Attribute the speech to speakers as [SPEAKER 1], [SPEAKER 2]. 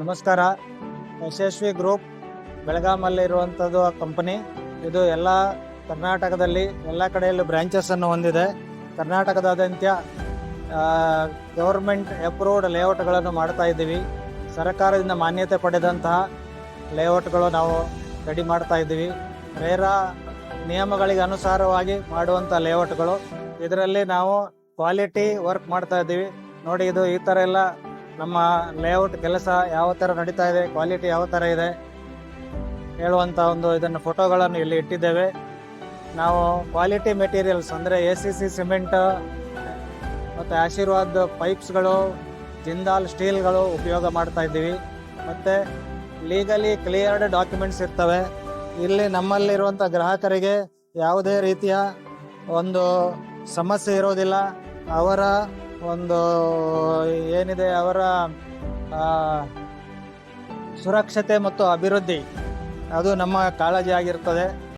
[SPEAKER 1] ನಮಸ್ಕಾರ. ಯಶಸ್ವಿ group ಬೆಳಗಾಮಲ್ಲಿರುವಂಥದ್ದು company. ಇದು ಎಲ್ಲ ಕರ್ನಾಟಕದಲ್ಲಿ ಎಲ್ಲ ಕಡೆಯಲ್ಲೂ ಬ್ರಾಂಚಸ್ಸನ್ನು ಹೊಂದಿದೆ. ಕರ್ನಾಟಕದಾದ್ಯಂತ ಗೌರ್ಮೆಂಟ್ ಅಪ್ರೂವ್ಡ್ ಲೇಔಟ್ಗಳನ್ನು ಮಾಡ್ತಾ ಇದ್ದೀವಿ. ಸರ್ಕಾರದಿಂದ ಮಾನ್ಯತೆ ಪಡೆದಂತಹ ಲೇಔಟ್ಗಳು ನಾವು ರೆಡಿ ಮಾಡ್ತಾ ಇದ್ದೀವಿ. ರೇರಾ ನಿಯಮಗಳಿಗೆ ಅನುಸಾರವಾಗಿ ಮಾಡುವಂಥ ಲೇಔಟ್ಗಳು. ಇದರಲ್ಲಿ ನಾವು ಕ್ವಾಲಿಟಿ ವರ್ಕ್ ಮಾಡ್ತಾ ಇದ್ದೀವಿ. ನೋಡಿ, ಇದು ಈ ಥರ ಎಲ್ಲ ನಮ್ಮ ಲೇಔಟ್ ಕೆಲಸ ಯಾವ ಥರ ನಡೀತಾ ಇದೆ, ಕ್ವಾಲಿಟಿ ಯಾವ ಥರ ಇದೆ ಹೇಳುವಂಥ ಇದನ್ನು ಫೋಟೋಗಳನ್ನು ಇಲ್ಲಿ ಇಟ್ಟಿದ್ದೇವೆ. ನಾವು ಕ್ವಾಲಿಟಿ ಮೆಟೀರಿಯಲ್ಸ್ ಅಂದರೆ ACC ಸಿಮೆಂಟ್ ಮತ್ತು ಆಶೀರ್ವಾದ್ ಪೈಪ್ಸ್ಗಳು, ಜಿಂದಾಲ್ ಸ್ಟೀಲ್ಗಳು ಉಪಯೋಗ ಮಾಡ್ತಾ ಇದ್ದೀವಿ. ಮತ್ತು ಲೀಗಲಿ ಕ್ಲಿಯರ್ಡ್ ಡಾಕ್ಯುಮೆಂಟ್ಸ್ ಇರ್ತವೆ. ಇಲ್ಲಿ ನಮ್ಮಲ್ಲಿರುವಂಥ ಗ್ರಾಹಕರಿಗೆ ಯಾವುದೇ ರೀತಿಯ ಒಂದು ಸಮಸ್ಯೆ ಇರೋದಿಲ್ಲ. ಅವರ ಏನಿದೆ ಅವರ ಸುರಕ್ಷತೆ ಮತ್ತು ಅಭಿವೃದ್ಧಿ ಅದು ನಮ್ಮ ಕಾಳಜಿ ಆಗಿರ್ತದೆ.